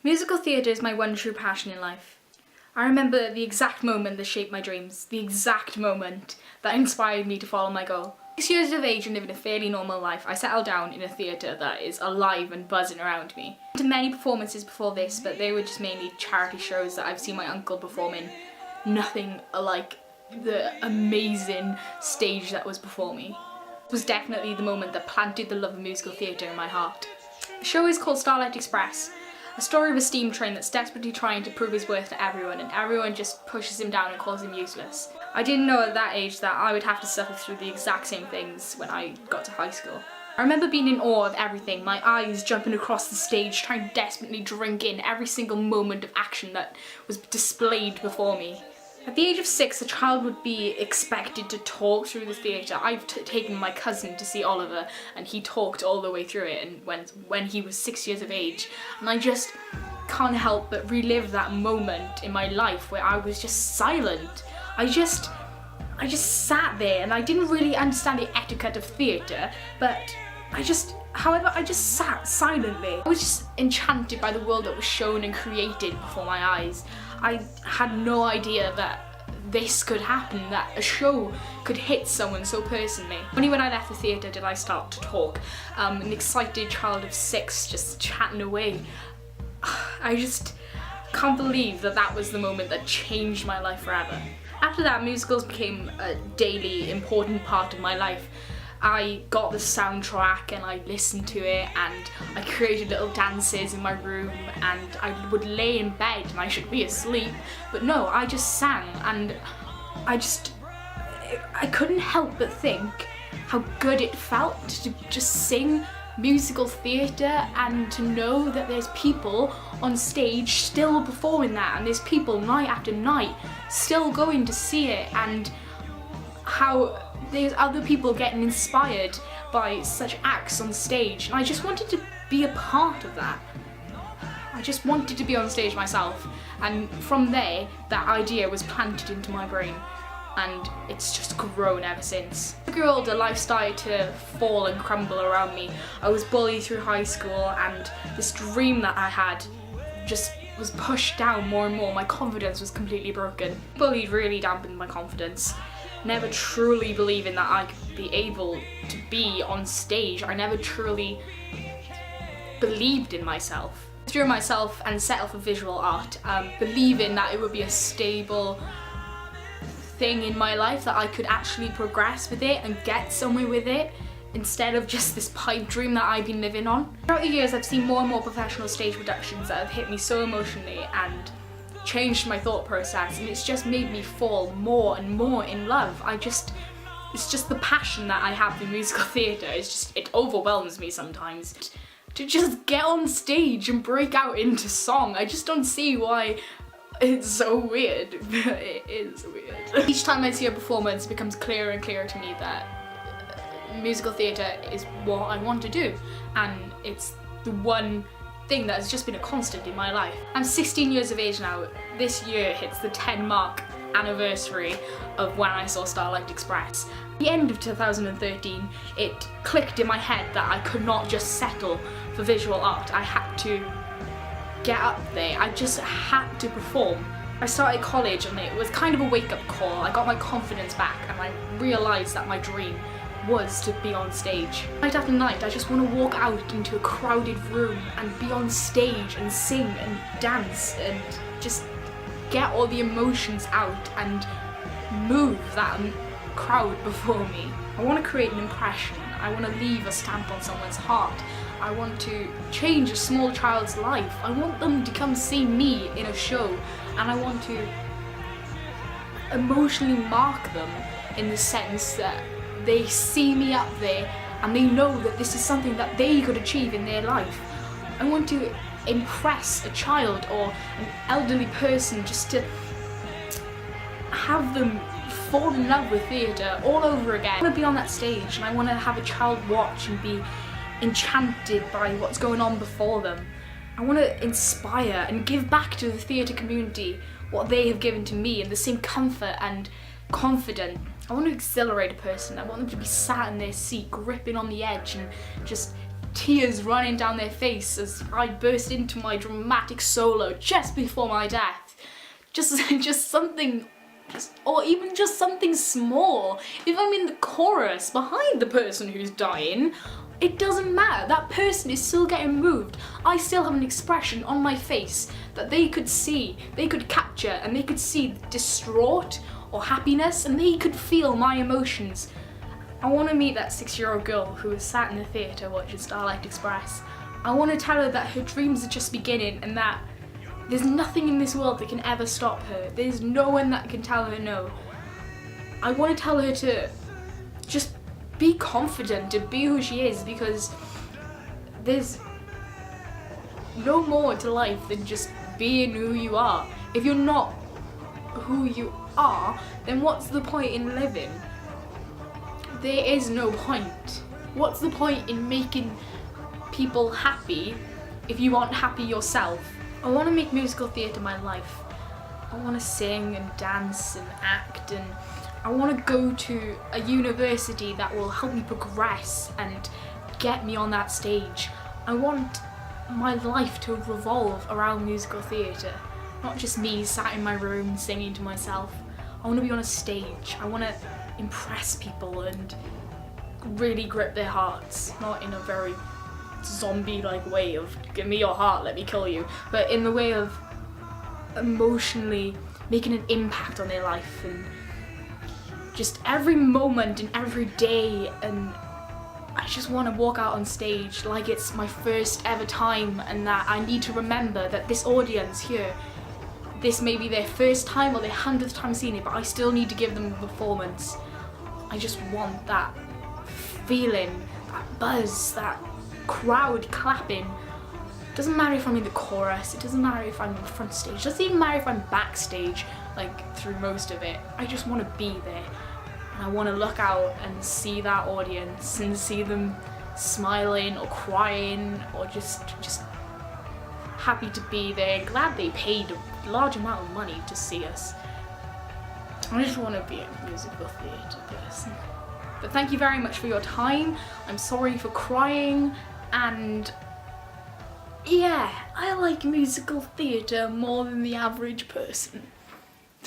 Musical theatre is my one true passion in life. I remember the exact moment that shaped my dreams, the exact moment that inspired me to follow my goal. 6 years of age and living a fairly normal life, I settled down in a theatre that is alive and buzzing around me. I've been to many performances before this, but they were just mainly charity shows that I've seen my uncle perform in. Nothing like the amazing stage that was before me. It was definitely the moment that planted the love of musical theatre in my heart. The show is called Starlight Express, a story of a steam train that's desperately trying to prove his worth to everyone, and everyone just pushes him down and calls him useless. I didn't know at that age that I would have to suffer through the exact same things when I got to high school. I remember being in awe of everything, my eyes jumping across the stage, trying to desperately drink in every single moment of action that was displayed before me. At the age of 6, a child would be expected to talk through the theatre. I've taken my cousin to see Oliver, and he talked all the way through it, and when he was 6 years of age. And I just can't help but relive that moment in my life where I was just silent. I just sat there, and I didn't really understand the etiquette of theatre, but I just sat silently. I was just enchanted by the world that was shown and created before my eyes. I had no idea that this could happen, that a show could hit someone so personally. Only when I left the theatre did I start to talk. An excited child of 6 just chatting away. I just can't believe that that was the moment that changed my life forever. After that, musicals became a daily important part of my life. I got the soundtrack and I listened to it, and I created little dances in my room, and I would lay in bed and I should be asleep, but no, I just sang, and I couldn't help but think how good it felt to just sing musical theatre and to know that there's people on stage still performing that, and there's people night after night still going to see it, and how there's other people getting inspired by such acts on stage, and I just wanted to be a part of that. I just wanted to be on stage myself, and from there that idea was planted into my brain, and it's just grown ever since. As I grew older, life started to fall and crumble around me. I was bullied through high school, and this dream that I had just was pushed down more and more. My confidence was completely broken. Bullied really dampened my confidence. Never truly believing that I could be able to be on stage. I never truly believed in myself. I drew myself and set off for visual art, believing that it would be a stable thing in my life, that I could actually progress with it and get somewhere with it, instead of just this pipe dream that I've been living on. Throughout the years, I've seen more and more professional stage productions that have hit me so emotionally and changed my thought process, and it's just made me fall more and more in love. It's just the passion that I have for musical theatre. It overwhelms me sometimes. To just get on stage and break out into song, I just don't see why it's so weird. It is weird. Each time I see a performance, it becomes clearer and clearer to me that musical theatre is what I want to do, and it's the one thing that has just been a constant in my life. I'm 16 years of age now. This year hits the 10-mark anniversary of when I saw Starlight Express. At the end of 2013, it clicked in my head that I could not just settle for visual art. I had to get up there. I just had to perform. I started college, and it was kind of a wake-up call. I got my confidence back, and I realised that my dream was to be on stage. Night after night, I just want to walk out into a crowded room and be on stage and sing and dance and just get all the emotions out and move that crowd before me. I want to create an impression. I want to leave a stamp on someone's heart. I want to change a small child's life. I want them to come see me in a show, and I want to emotionally mark them in the sense that they see me up there and they know that this is something that they could achieve in their life. I want to impress a child or an elderly person, just to have them fall in love with theatre all over again. I want to be on that stage, and I want to have a child watch and be enchanted by what's going on before them. I want to inspire and give back to the theatre community what they have given to me, and the same comfort and confidence. I want to exhilarate a person. I want them to be sat in their seat, gripping on the edge and just tears running down their face as I burst into my dramatic solo just before my death. Just something, or even just something small. If I'm in the chorus behind the person who's dying, it doesn't matter. That person is still getting moved. I still have an expression on my face that they could see, they could capture, and they could see distraught or happiness, and they could feel my emotions. I want to meet that 6-year-old girl who was sat in the theatre watching Starlight Express. I want to tell her that her dreams are just beginning and that there's nothing in this world that can ever stop her. There's no one that can tell her no. I want to tell her to just be confident and be who she is, because there's no more to life than just being who you are. If you're not who you are, then what's the point in living? There is no point. What's the point in making people happy if you aren't happy yourself? I want to make musical theatre my life. I want to sing and dance and act, and I want to go to a university that will help me progress and get me on that stage. I want my life to revolve around musical theatre, not just me sat in my room singing to myself. I want to be on a stage. I want to impress people and really grip their hearts, not in a very zombie-like way of give me your heart, let me kill you, but in the way of emotionally making an impact on their life and just every moment and every day. And I just want to walk out on stage like it's my first ever time, and that I need to remember that this audience here, this may be their first time or their 100th time seeing it, but I still need to give them a performance. I just want that feeling, that buzz, that crowd clapping. Doesn't matter if I'm in the chorus, it doesn't matter if I'm in the front stage, it doesn't even matter if I'm backstage, like through most of it. I just want to be there, and I want to look out and see that audience and see them smiling or crying or just happy to be there, glad they paid a large amount of money to see us. I just want to be a musical theatre person. But thank you very much for your time. I'm sorry for crying, and yeah, I like musical theatre more than the average person.